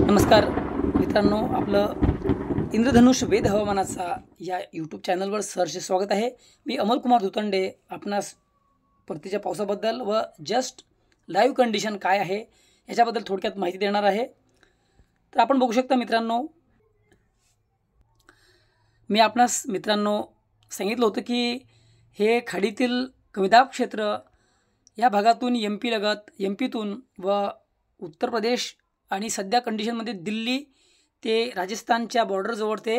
नमस्कार मित्रांनो, आपलं इंद्रधनुष्य वेध हवामानाचा या यूट्यूब चॅनलवर सहर्ष स्वागत आहे। मी अमल कुमार धुतंडे आपणास परतीच्या पावसाबद्दल व जस्ट लाईव्ह कंडिशन काय आहे याच्याबद्दल थोडक्यात माहिती देणार आहे। तर आपण बघू शकता मित्रांनो, मी आपणास सांगितलं होतं की हे खाडीतील कमीदाब क्षेत्र या भागातून एमपी लगत, एमपीतून व उत्तर प्रदेश आणि सध्या कंडिशनमध्ये दिल्ली ते राजस्थानच्या बॉर्डरजवळ ते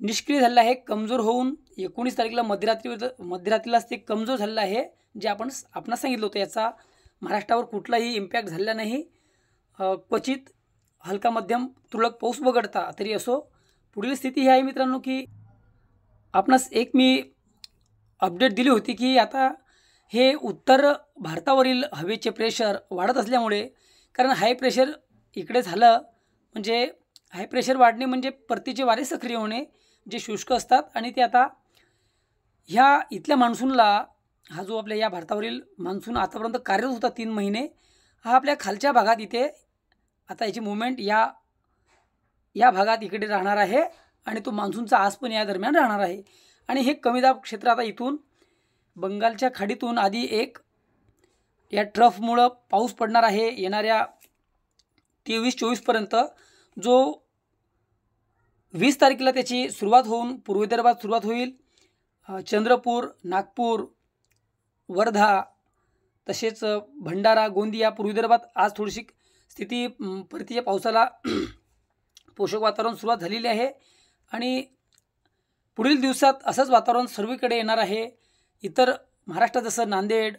निष्क्रिय झालेलं आहे। कमजोर होऊन 19 तारखेला मध्यरात्रीलाच ते कमजोर झालेलं आहे, जे आपणास सांगितलं होतं। याचा महाराष्ट्रावर कुठलाही इम्पॅक्ट झालेला नाही। क्वचित हलका मध्यम तुरळक पाऊस वगळता तरी असो पुढील स्थिती ही आहे मित्रांनो की आपणास एक मी अपडेट दिली होती की आता हे उत्तर भारतावरील हवेचे प्रेशर वाढत असल्यामुळे, कारण हाय प्रेशर इकडे झालं म्हणजे हाय प्रेशर वाढणे म्हणजे परतीचे वारे सक्रिय होणे, जे शुष्क असतात आणि ते आता ह्या इथल्या मान्सूनला, हा जो आपल्या या भारतावरील मान्सून आतापर्यंत कार्यरत होता 3 महिने, हा आपल्या खालच्या भागात इथे आता याची मूवमेंट या भागात इकडे राहणार आहे आणि तो मान्सूनचा आज पण या दरम्यान राहणार आहे। आणि हे कमीदाब क्षेत्र आता इथून बंगालच्या खाडीतून आधी एक या ट्रफमुळे पाऊस पडणार आहे येणाऱ्या 23-24 पर्यंत, जो 20 तारखेला त्याची सुरुवात होऊन पूर्व विदर्भात सुरुवात होईल। चंद्रपूर, नागपूर, वर्धा तसेच भंडारा, गोंदिया, पूर्व विदर्भात आज थोडीशी स्थिती परतीच्या पावसाला पोषक वातावरण सुरुवात झालेली आहे आणि पुढील दिवसात असंच वातावरण सर्वीकडे येणार आहे। इतर महाराष्ट्रात जसं नांदेड,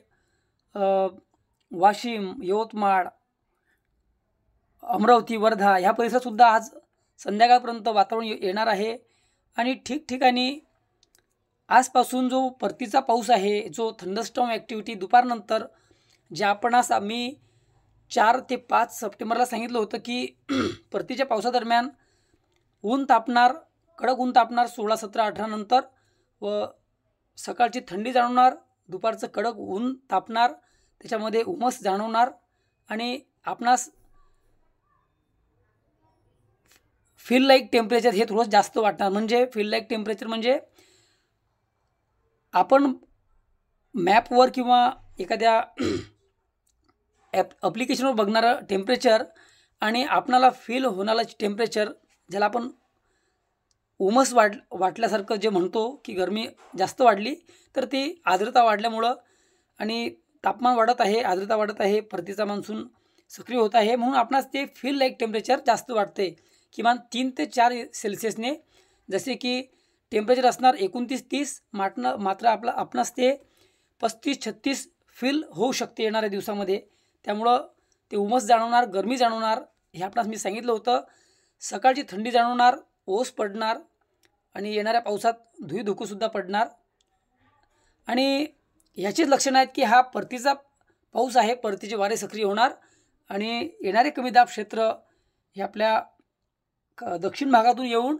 वाशिम, यवतमाळ, अमरावती, वर्धा ह्या परिसरातसुद्धा आज संध्याकाळपर्यंत वातावरण येणार आहे आणि ठिकठिकाणी आजपासून जो परतीचा पाऊस आहे, जो थंडरस्टॉर्म ॲक्टिव्हिटी दुपारनंतर, जे आपणास आम्ही 4 ते 5 सप्टेंबरला सांगितलं होतं की परतीच्या पावसादरम्यान ऊन तापणार, कडक ऊन तापणार 16, 17, 18 नंतर व सकाळची थंडी जाणवणार, दुपारचं कडक ऊन तापणार, त्याच्यामध्ये उमस जाणवणार आणि आपणास फील लाईक टेम्परेचर हे थोडं जास्त वाटणार। म्हणजे फील लाईक टेम्परेचर म्हणजे आपण मॅपवर किंवा एखाद्या ॲप्लिकेशनवर बघणारं टेम्परेचर आणि आपणाला फील होणारा टेम्परेचर, ज्याला आपण उमस वाटल्यासारखं जे म्हणतो की गरमी जास्त वाढली, तर ती आर्द्रता वाढल्यामुळं आणि तापमान वाढत आहे, आर्द्रता वाढत आहे, परतीचा मान्सून सक्रिय होत आहे, म्हणून आपणास ते फील लाईक टेम्परेचर जास्त वाटते। किमान 3 ते 4 सेल्सिअसने, जसे की टेम्परेचर असणार 29-30, मात्र आपणास ते 35-36 फील होऊ शकते येणाऱ्या दिवसामध्ये। त्यामुळं ते उमस जाणवणार, गरमी जाणवणार, हे आपणास मी सांगितलं होतं। सकाळची थंडी जाणवणार, ओस पडणार आणि येणाऱ्या पावसात धुईधुकूसुद्धा पडणार आणि ह्याचीच लक्षणं आहेत की हा परतीचा पाऊस आहे, परतीचे वारे सक्रिय होणार आणि येणारे कमीदाब क्षेत्र हे आपल्या दक्षिण भागातून येऊन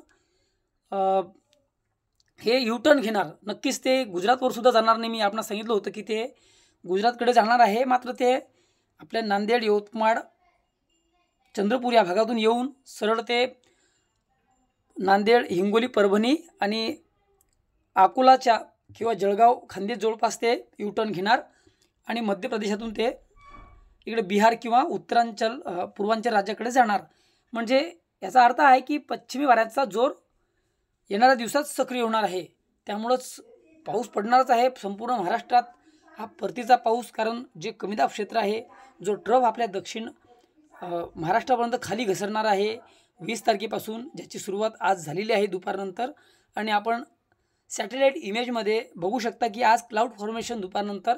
हे युटर्न घेणार। नक्कीच ते गुजरातवर सुद्धा जाणार नाही। मी आपणास सांगितलं होतं की ते गुजरातकडे जाणार आहे, मात्र ते आपल्या नांदेड, यवतमाळ, चंद्रपूर या भागातून येऊन सरळ ते नांदेड, हिंगोली, परभणी आणि अकोलाच्या किंवा जळगाव, खान्देश जवळपास ते युटर्न घेणार आणि मध्य प्रदेशातून ते इकडे बिहार किंवा उत्तरांचल, पूर्वांचल राज्याकडे जाणार। म्हणजे याचा अर्थ आहे की पश्चिमी वाऱ्याचा जोर येणाऱ्या दिवसात सक्रिय होणार आहे। त्यामुळंच पाऊस पडणारच आहे संपूर्ण महाराष्ट्रात, हा परतीचा पाऊस। कारण जे कमीदाब क्षेत्र आहे, जो ट्रफ आपल्या दक्षिण महाराष्ट्रापर्यंत खाली घसरणार आहे 20 तारखेपासून, ज्याची सुरुवात आज झालेली आहे दुपारनंतर। आणि आपण सॅटेलाईट इमेजमध्ये बघू शकता की आज क्लाउड फॉर्मेशन दुपारनंतर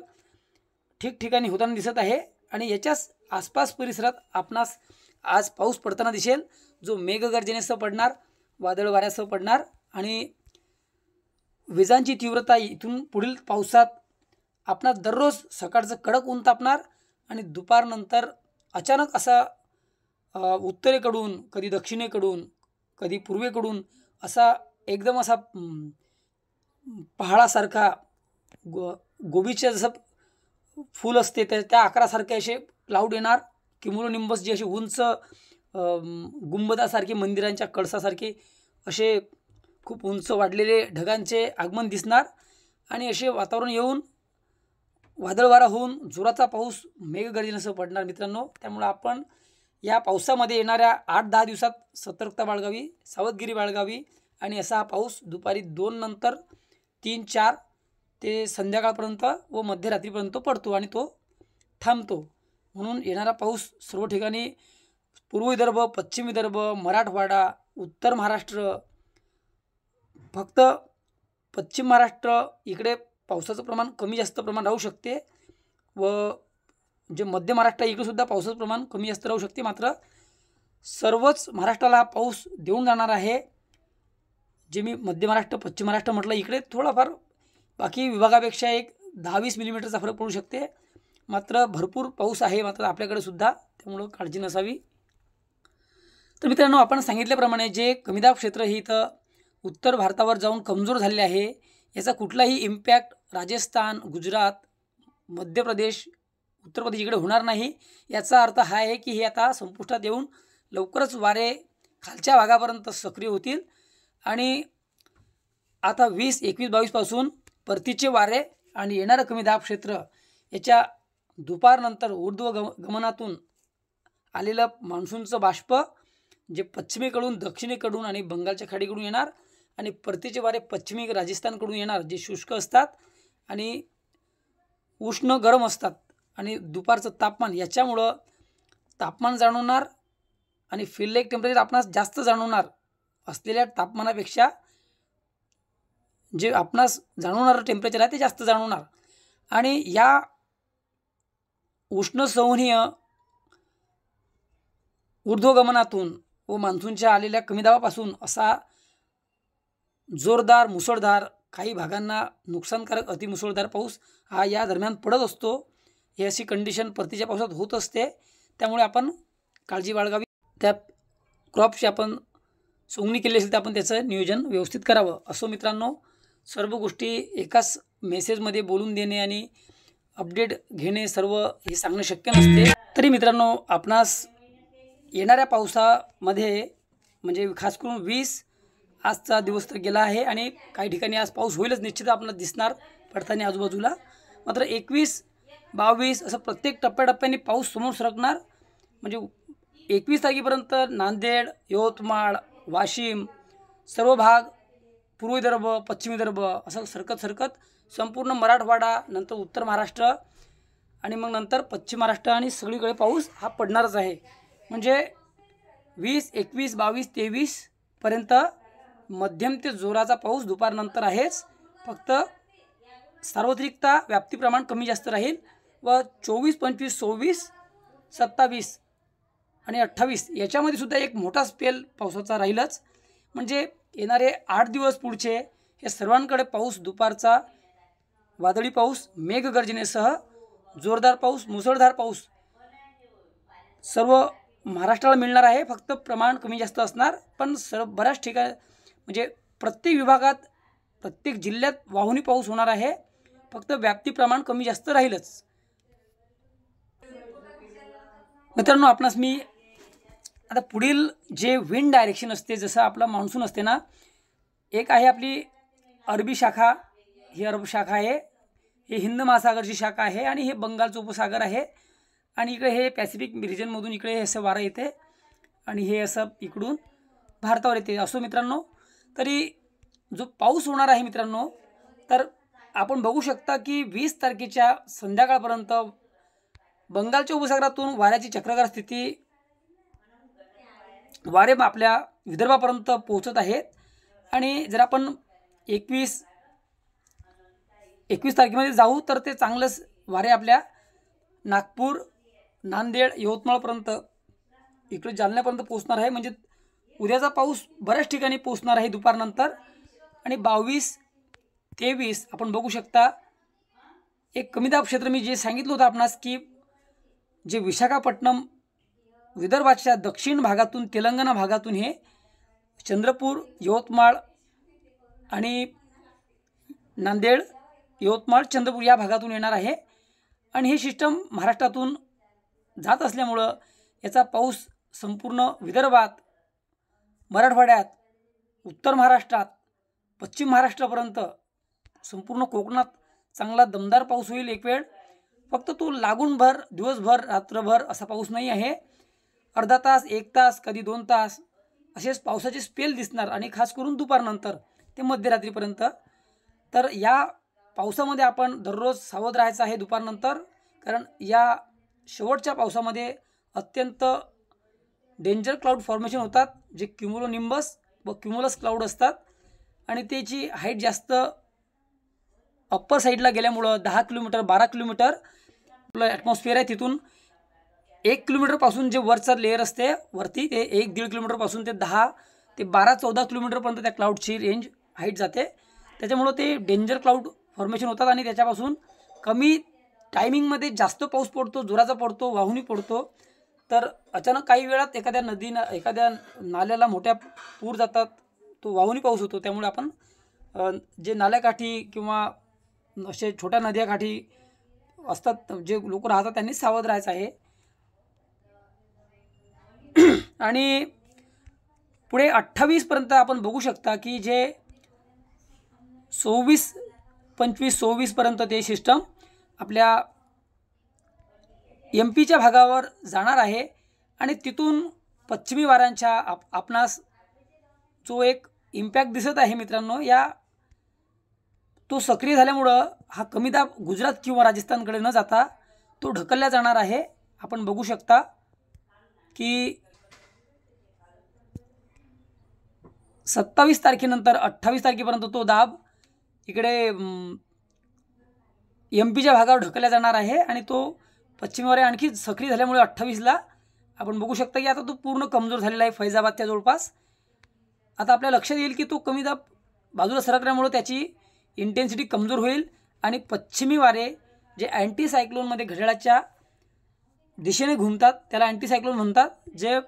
ठिकठिकाणी होताना दिसत आहे आणि याच्याच आसपास परिसरात आपणास आज पाऊस पडताना दिसेल, जो मेघगर्जनेसह पडणार, वादळ वाऱ्यासह पडणार आणि विजांची तीव्रता इथून पुढील पावसात आपणास दररोज सकाळचं कडक ऊन तापणार आणि दुपारनंतर अचानक असा उत्तरेकडून, कधी दक्षिणेकडून, कधी पूर्वेकडून असा एकदम असा पहाडासारखा गोबीचं जसं फूल असते त्या आकारासारखे असे क्लाउड येणार, किमुलोनिंबस जी अशी उंच गुंबदासारखे, मंदिरांच्या कळसासारखे असे खूप उंच वाढलेले ढगांचे आगमन दिसणार आणि असे वातावरण येऊन वादळ वारा होऊन जोराचा पाऊस मेघगर्जनेसह पडणार मित्रांनो. त्यामुळे आपण या पावसामध्ये येणाऱ्या 8-10 दिवसात सतर्कता बाळगावी, सावधगिरी बाळगावी आणि असा हा पाऊस दुपारी 2 नंतर 3-4 ते संध्याकाळपर्यंत व मध्यरात्रीपर्यंत पडतो आणि तो थांबतो. म्हणून येणारा पाऊस सर्व ठिकाणी पूर्व विदर्भ, पश्चिम विदर्भ, मराठवाडा, उत्तर महाराष्ट्र, फक्त पश्चिम महाराष्ट्र इकडे पावसाचं प्रमाण कमी जास्त प्रमाण राहू शकते व जे मध्य महाराष्ट्र इकडे सुद्धा पावसाचं प्रमाण कमी जास्त राहू शकते. मात्र सर्वच महाराष्ट्राला हा पाऊस देऊन जाणार आहे. जे मी मध्य महाराष्ट्र, पश्चिम महाराष्ट्र म्हटलं, इकडे थोडाफार बाकी विभागापेक्षा एक 10-20 मिलीमीटरचा फरक पडू शकते. मात्र भरपूर पाऊस आहे मात्र आपल्याकडे सुद्धा, त्यामुळं काळजी नसावी. तर मित्रांनो, आपण सांगितल्याप्रमाणे जे कमीदाब क्षेत्र हे इथं उत्तर भारतावर जाऊन कमजोर झालेले आहे, याचा कुठलाही इम्पॅक्ट राजस्थान, गुजरात, मध्य प्रदेश, उत्तर प्रदेश इकडे होणार नाही. याचा अर्थ हा आहे की हे आता संपुष्टात येऊन लवकरच वारे खालच्या भागापर्यंत सक्रिय होतील आणि आता 20, 21, 22 पासून परतीचे वारे आणि येणारं कमी दाब क्षेत्र याच्या दुपारनंतर ऊर्ध्व गमनातून आलेलं मान्सूनचं बाष्प जे पश्चिमेकडून, दक्षिणेकडून आणि बंगालच्या खाडीकडून येणार आणि परतीचे वारे पश्चिमी राजस्थानकडून येणार, जे शुष्क असतात आणि उष्ण गरम असतात आणि दुपारचं तापमान याच्यामुळं तापमान जाणवणार आणि फील लाईक टेम्परेचर आपणास जास्त जाणवणार असलेल्या तापमानापेक्षा जे आपणास जाणवणारं टेम्परेचर आहे ते जास्त जाणवणार आणि या उष्ण संवहनीय ऊर्ध्वगमनातून व मान्सूनच्या आलेल्या कमी दाबापासून असा जोरदार, मुसळधार, काही भागांना नुकसानकारक अतिमुसळधार पाऊस हा या दरम्यान पडत असतो. ही अशी कंडिशन परतीच्या पावसात होत असते. त्यामुळे आपण काळजी बाळगावी. त्या क्रॉपची आपण सोंगणी केली असेल तर आपण त्याचं नियोजन व्यवस्थित करावं. असो मित्रांनो, सर्व गोष्टी एकाच मेसेजमध्ये बोलून देणे आणि अपडेट घेणे सर्व हे सांगणं शक्य नसते. तरी मित्रांनो, आपणास येणाऱ्या पावसामध्ये म्हणजे खास करून 20 आजचा दिवस तर गेला आहे आणि काही ठिकाणी आज पाऊस होईलच निश्चित आपल्याला दिसणार पडताना आजूबाजूला. मात्र 21, 22 असं प्रत्येक टप्प्याटप्प्याने पाऊस समोर सरकणार. म्हणजे 21 तारखेपर्यंत नांदेड, यवतमाळ, वाशिम सर्व भाग, पूर्व विदर्भ, पश्चिम विदर्भ असं सरकत संपूर्ण मराठवाडा, नंतर उत्तर महाराष्ट्र आणि मग नंतर पश्चिम महाराष्ट्र आणि सगळीकडे पाऊस हा पडणारच आहे. म्हणजे 20, 21, 22, 23 पर्यंत मध्यम ते जोराचा पाऊस दुपारनंतर आहेच. फक्त सार्वत्रिकता व्याप्ती प्रमाण कमी जास्त राहील व 24, 25, 26, 27 आणि 28 याच्यामध्ये सुद्धा एक मोठा स्पेल पावसाचा राहीलच. म्हणजे येणारे 8 दिवस पुढचे हे सर्वांकडे पाऊस, दुपारचा वादळी पाऊस, मेघगर्जनेसह जोरदार पाऊस, मुसळधार पाऊस सर्व महाराष्ट्राला मिळणार आहे. फक्त प्रमाण कमी जास्त असणार, पण बऱ्याच ठिकाणी म्हणजे प्रत्येक विभागात, प्रत्येक जिल्ह्यात वाहुनी पाऊस होणार आहे. फक्त व्याप्ती प्रमाण कमी जास्त राहीलच. मित्रांनो, आपणास मी आता पुढील जे विंड डायरेक्शन असते, जसं आपला मान्सून असते ना, एक आहे आपली अरबी शाखा, ही अरब शाखा आहे, हे हिंद महासागरची शाखा आहे आणि हे बंगालचं उपसागर आहे आणि इकडे हे पॅसिफिक रिजनमधून इकडे हे असं वारं येते आणि हे असं इकडून भारतावर येते. असो मित्रांनो, तरी जो पाऊस होणार आहे मित्रांनो, तर आपण बघू शकता की 20 तारखेच्या संध्याकाळपर्यंत बंगालच्या उपसागरातून वाऱ्याची चक्राकार स्थिती, वारे आपल्या विदर्भापर्यंत पोहोचत आहेत आणि जर आपण 21 तारखेमध्ये जाऊ तर ते चांगलंच वारे आपल्या नागपूर, नांदेड, यवतमाळपर्यंत, इकडे जालन्यापर्यंत पोहोचणार आहे. म्हणजे उद्याचा पाऊस बऱ्याच ठिकाणी पोहोचणार आहे दुपारनंतर. आणि 22, 23 आपण बघू शकता एक कमी दाब क्षेत्र मी जे सांगितलं होतं आपणास की जे विशाखापट्टणम विदर्भाच्या दक्षिण भागातून, तेलंगणा भागातून हे चंद्रपूर, यवतमाळ आणि नांदेड, यवतमाळ, चंद्रपूर या भागातून येणार आहे आणि हे सिस्टम महाराष्ट्रातून जात असल्यामुळं याचा पाऊस संपूर्ण विदर्भात, मराठवाड्यात, उत्तर महाराष्ट्रात, पश्चिम महाराष्ट्रापर्यंत, संपूर्ण कोकणात चांगला दमदार पाऊस होईल एक वेळ. फक्त तो लागूनभर दिवसभर रात्रभर असा पाऊस नाही आहे. अर्धा तास, 1 तास, कधी 2 तास असेच पावसाचे स्पेल दिसणार आणि खास करून दुपारनंतर ते मध्यरात्रीपर्यंत. तर या पावसामध्ये आपण दररोज सावध राहायचं आहे दुपारनंतर, कारण या शेवटच्या पावसामध्ये अत्यंत डेंजर क्लाउड फॉर्मेशन होतात, जे क्युमुलोनिंबस व क्युमुलस क्लाउड असतात आणि त्याची हाईट जास्त अप्पर साईडला गेल्यामुळं 10 किलोमीटर 12 किलोमीटर आपलं ॲटमॉस्फिअर आहे, तिथून 1 किलोमीटरपासून जे वरचा लेअर असते वरती ते 1-1.5 किलोमीटरपासून ते 10 ते 12-14 किलोमीटरपर्यंत त्या क्लाउडची रेंज हाईट जाते. त्याच्यामुळं ते डेंजर क्लाउड फॉर्मेशन होतात आणि त्याच्यापासून कमी टायमिंगमध्ये जास्त पाऊस पडतो, जोराचा पडतो, वाहुनी पडतो. तर अचानक काही वेळात एखाद्या नाल्याला मोठ्या पूर जातात, तो वाहुनी पाऊस होतो. त्यामुळे आपण जे नाल्याकाठी किंवा असे छोट्या नद्याकाठी असतात जे लोक राहतात त्यांनी सावध राहायचं आहे. आणि पुढे 28पर्यंत आपण बघू शकता की जे 25-26 ते सिस्टम आपल्या MP भागावर जाणार आहे आणि तिथून पश्चिमी वाऱ्यांच्या आपणास जो एक इम्पॅक्ट दिसत आहे मित्रांनो, तो सक्रिय झाल्यामुळं हा कमी दाब गुजरात किंवा राजस्थानकडे न जाता तो ढकलला जाणार आहे. आपण बघू शकता की 27 तारखेनंतर 28 तारखेपर्यंत तो दाब इकडे MP भागावर ढकलला जाणार आहे आणि तो पश्चिमी वारे आणखी सक्रिय झाल्यामुळे 28ला आपण बघू शकता की आता तो पूर्ण कमजोर झालेला आहे फैजाबादच्या जवळपास. आता आपल्या लक्षात येईल की तो कमी दाब बाजूला सरकल्यामुळे त्याची इंटेन्सिटी कमजोर होईल आणि पश्चिमी वारे जे अँटी सायक्लोनमध्ये घड्याळाच्या दिशेने घुमतात त्याला अँटी सायक्लोन म्हणतात, जे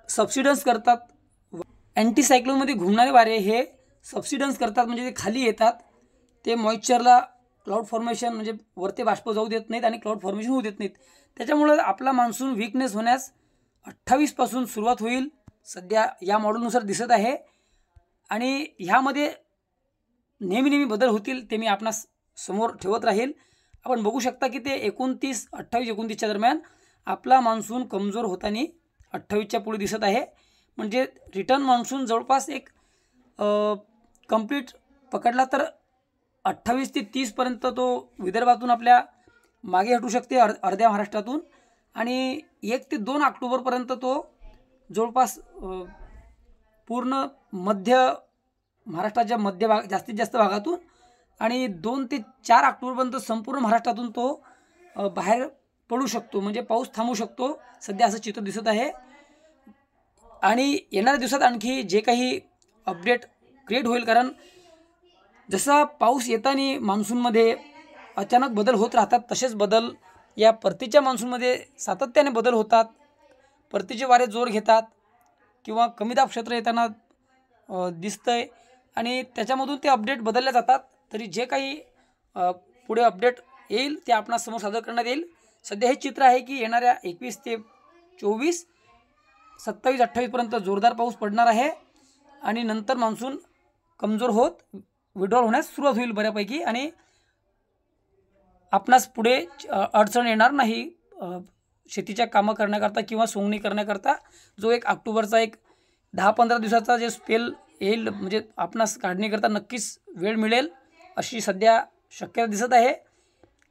सबसिडन्स करतात. अँटी सायक्लोनमध्ये घुमणारे वारे हे सबसिडन्स करतात, म्हणजे ते खाली येतात, ते मॉइश्चरला क्लाउड फॉर्मेशन म्हणजे वरती बाष्प जाऊ देत नाहीत आणि क्लाउड फॉर्मेशन होऊ देत नाहीत. त्याच्यामुळं आपला मान्सून वीकनेस होण्यास 28पासून सुरुवात होईल, सध्या या मॉडेलनुसार दिसत आहे. आणि ह्यामध्ये नेहमी बदल होतील, ते मी आपणास समोर ठेवत राहील. आपण बघू शकता की ते 28-29 दरम्यान आपला मान्सून कमजोर होताना 28च्या पुढे दिसत आहे. म्हणजे रिटर्न मान्सून जवळपास एक कंप्लीट पकडला तर 28 ते 30पर्यंत तो विदर्भातून आपल्या मागे हटू शकते, अर्ध्या महाराष्ट्रातून. आणि 1 ते 2 ऑक्टोबरपर्यंत तो जवळपास पूर्ण मध्य महाराष्ट्राच्या मध्य भाग जास्तीत जास्त भागातून आणि 2 ते 4 ऑक्टोबरपर्यंत संपूर्ण महाराष्ट्रातून तो बाहेर पडू शकतो, म्हणजे पाऊस थांबू शकतो. सध्या असं चित्र दिसत आहे. आणि येणाऱ्या दिवसात आणखी जे काही अपडेट क्रिएट होईल, कारण जसा पाऊस येताना मान्सूनमध्ये अचानक बदल होत राहतात, तसेच बदल या परतीच्या मान्सूनमध्ये सातत्याने बदल होतात. परतीचे वारे जोर घेतात किंवा कमी दाब क्षेत्र येताना दिसतंय आणि त्याच्यामधून ते अपडेट बदलल्या जातात. तरी जे काही पुढे अपडेट येईल ते आपणास समोर सादर करण्यात येईल. सध्या हे चित्र आहे की येणाऱ्या 21 ते 24, 27-28पर्यंत जोरदार पाऊस पडणार आहे आणि नंतर मान्सून कमजोर होत विड्रॉल होण्यास सुरुवात होईल बऱ्यापैकी आणि आपणास पुढे अडचण येणार नाही शेतीच्या कामं करण्याकरता किंवा सोंगणी करण्याकरता. जो एक ऑक्टोबरचा एक 10-15 दिवसाचा जे स्पेल येईल, म्हणजे आपणास काढणीकरता नक्कीच वेळ मिळेल अशी सध्या शक्यता दिसत आहे.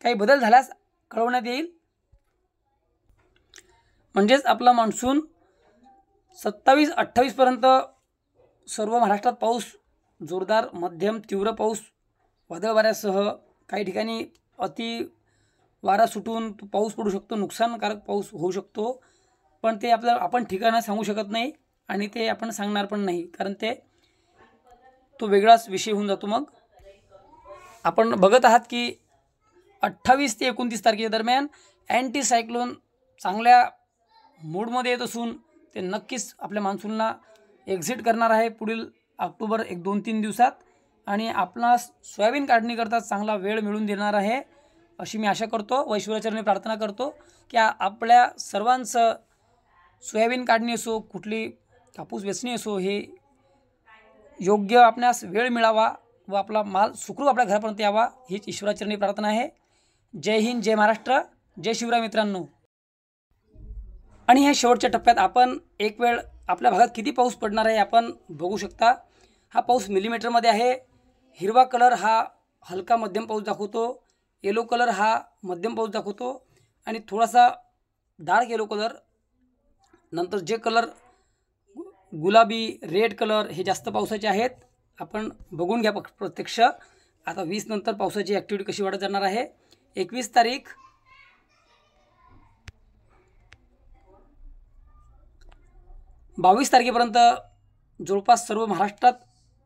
काही बदल झाल्यास कळवण्यात येईल. म्हणजेच आपला मान्सून 27-28पर्यंत सर्व महाराष्ट्रात पाऊस जोरदार मध्यम तीव्र पाऊस वादळ वाऱ्यासह काही ठिकाणी अति वारा सुटून पाऊस पडू शकतो, नुकसानकारक पाऊस होऊ शकतो. पण ते आपण ठिकाणं सांगू शकत नाही आणि ते आपण सांगणार पण नाही, कारण तो वेगळाच विषय होऊन जातो. मग आपण बघत आहात की 28 ते 29 तारखेच्या दरम्यान अँटी सायक्लोन चांगल्या मूडमध्ये येत असून ते नक्कीच आपल्या मान्सूनला एक्झिट करणार आहे पुढील ऑक्टोबर 1-2-3 दिवसात आणि आपणास सोयाबीन काढणीकरता चांगला वेळ मिळून देणार आहे अशी मी आशा करतो व ईश्वराचरणी प्रार्थना करतो की आपल्या सर्वांचं सोयाबीन काढणी असो, कुठली कापूस वेचणी असो, हे योग्य आपणास वेळ मिळावा व आपला माल सुखरूप आपल्या घरापर्यंत यावा हीच ईश्वराचरणी प्रार्थना आहे. जय हिंद, जय महाराष्ट्र, जय शिवराय मित्रांनो. आणि ह्या शेवटच्या टप्प्यात आपण एक वेळ आपल्या भागात किती पाऊस पडणार आहे आपण बघू शकता. हा पाऊस मिलीमीटरमध्ये आहे. हिरवा कलर हा हलका मध्यम पाऊस दाखवतो, येलो कलर हा मध्यम पाऊस दाखवतो आणि थोडासा डार्क येलो कलर, नंतर जे कलर गुलाबी रेड कलर हे जास्त पावसाचे आहेत. आपण बघून घ्या प्रत्यक्ष. आता 20 नंतर पावसाची ॲक्टिव्हिटी कशी वाढत जाणार आहे. 21 तारीख 22 तारखेपर्यंत जवळपास सर्व महाराष्ट्रात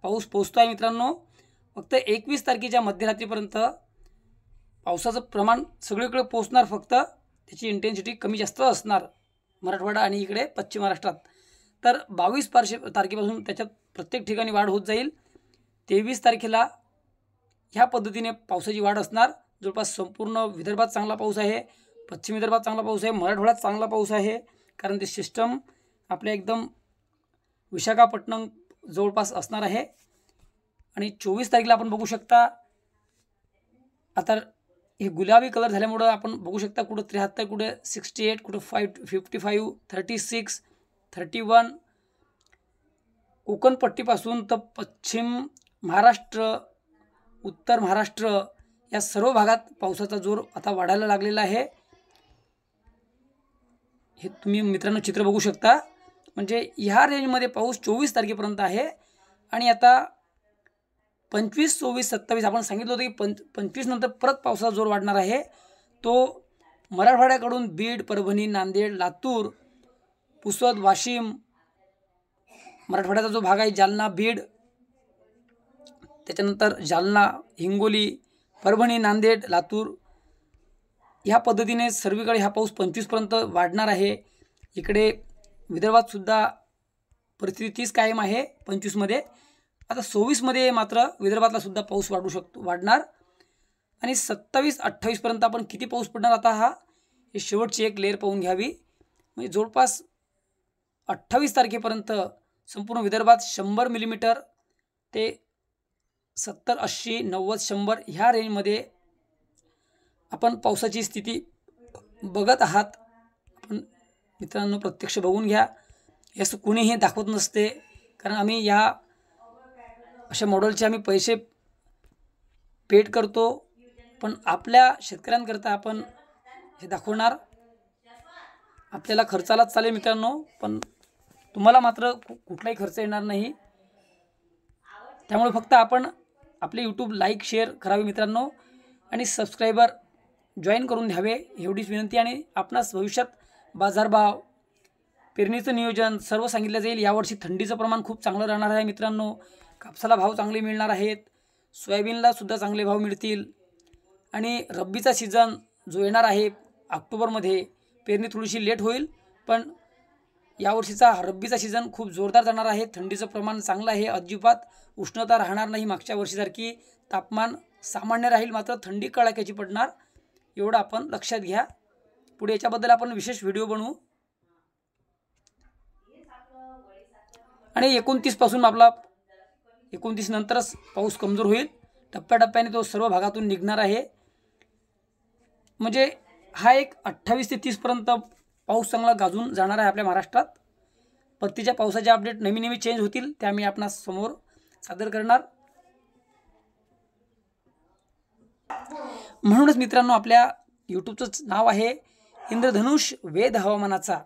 पाऊस पोहोचतो आहे मित्रांनो. फक्त 21 तारखेच्या मध्यरात्रीपर्यंत पावसाचं प्रमाण सगळीकडे पोहोचणार, फक्त त्याची इंटेन्सिटी कमी जास्त असणार मराठवाडा आणि इकडे पश्चिम महाराष्ट्रात. तर 22 तारखेपासून त्याच्यात प्रत्येक ठिकाणी वाढ होत जाईल. 23 तारखेला ह्या पद्धतीने पावसाची वाढ असणार. जवळपास संपूर्ण विदर्भात चांगला पाऊस आहे, पश्चिम विदर्भात चांगला पाऊस आहे, मराठवाड्यात चांगला पाऊस आहे, कारण ते सिस्टम आपल्या एकदम विशाखापट्टणम जवळपास असणार आहे. आणि 24 तारखेला आपण बघू शकता, आता हे गुलाबी कलर झाल्यामुळं आपण बघू शकता कुठं 73, कुठे 68, कुठं 55, 36, 31 कोकण पट्टीपासून तर पश्चिम महाराष्ट्र, उत्तर महाराष्ट्र या सर्व भागात पावसाचा जोर आता वाढायला लागलेला आहे. हे तुम्ही मित्रांनो चित्र बघू शकता. म्हणजे ह्या रेंजमध्ये पाऊस 24 तारखेपर्यंत आहे. आणि आता 25, 26, 27 आपण सांगितलं होतं की 25 नंतर परत पावसाचा जोर वाढणार आहे. तो मराठवाड्याकडून बीड, परभणी, नांदेड, लातूर, पुसद, वाशिम, मराठवाड्याचा जो भाग आहे जालना, बीड, त्याच्यानंतर जालना, हिंगोली, परभणी, नांदेड, लातूर ह्या पद्धतीने सर्वीकडे हा पाऊस 25पर्यंत वाढणार आहे. इकडे विदर्भात सुद्धा परिस्थिती 30 कायम आहे 25मध्ये. आता 26मध्ये मात्र विदर्भातला सुद्धा पाऊस वाढणार. आणि 27, 28पर्यंत आपण किती पाऊस पडणार आता हे शेवटची एक लेअर पाहून घ्यावी. म्हणजे जवळपास 28 तारखेपर्यंत संपूर्ण विदर्भात 100 मिलीमीटर ते 70, 80, 90, 100 ह्या रेंजमध्ये आपण पावसाची स्थिती बघत आहात. आपण मित्रांनो प्रत्यक्ष बघून घ्या. याचं कुणीही दाखवत नसते, कारण आम्ही या अशा मॉडेलचे आम्ही पैसे पेड करतो, पण आपल्या शेतकऱ्यांकरता आपण हे दाखवणार. आपल्याला खर्चालाच चालेल मित्रांनो, पण तुम्हाला मात्र कुठलाही खर्च येणार नाही. त्यामुळे फक्त आपण आपले यूट्यूब लाईक शेअर करावे मित्रांनो, आणि सबस्क्रायबर जॉईन करून घ्यावे एवढीच विनंती. आणि आपणास भविष्यात बाजारभाव, पेरणीचं नियोजन सर्व सांगितलं जाईल. यावर्षी थंडीचं प्रमाण खूप चांगलं राहणार आहे मित्रांनो. कापसाला भाव चांगले मिळणार आहेत, सोयाबीनला सुद्धा चांगले भाव मिळतील. आणि रब्बीचा सीझन जो येणार आहे ऑक्टोबरमध्ये, पेरणी थोडीशी लेट होईल, पण यावर्षीचा रब्बीचा सीझन खूप जोरदार जाणार आहे. थंडीचं प्रमाण चांगलं आहे, अजिबात उष्णता राहणार नाही मागच्या वर्षीसारखी. तापमान सामान्य राहील, मात्र थंडी कडाक्याची पडणार, एवढं आपण लक्षात घ्या. पुढे याच्याबद्दल आपण विशेष व्हिडिओ बनवू. आणि 29 पासून आपला 29 नंतरच पाऊस कमजोर होईल. टप्प्याटप्प्याने तो सर्व भागातून निघणार आहे. म्हणजे हा एक 28 ते 30पर्यंत पाऊस चांगला गाजून जाणार आहे आपल्या महाराष्ट्रात. परतीच्या पावसाचे अपडेट नेहमी चेंज होतील, त्या मी आपणास समोर सादर करणार. म्हणूनच मित्रांनो आपल्या यूट्यूबचं नाव आहे इंद्रधनुष वेध हवामानाचा.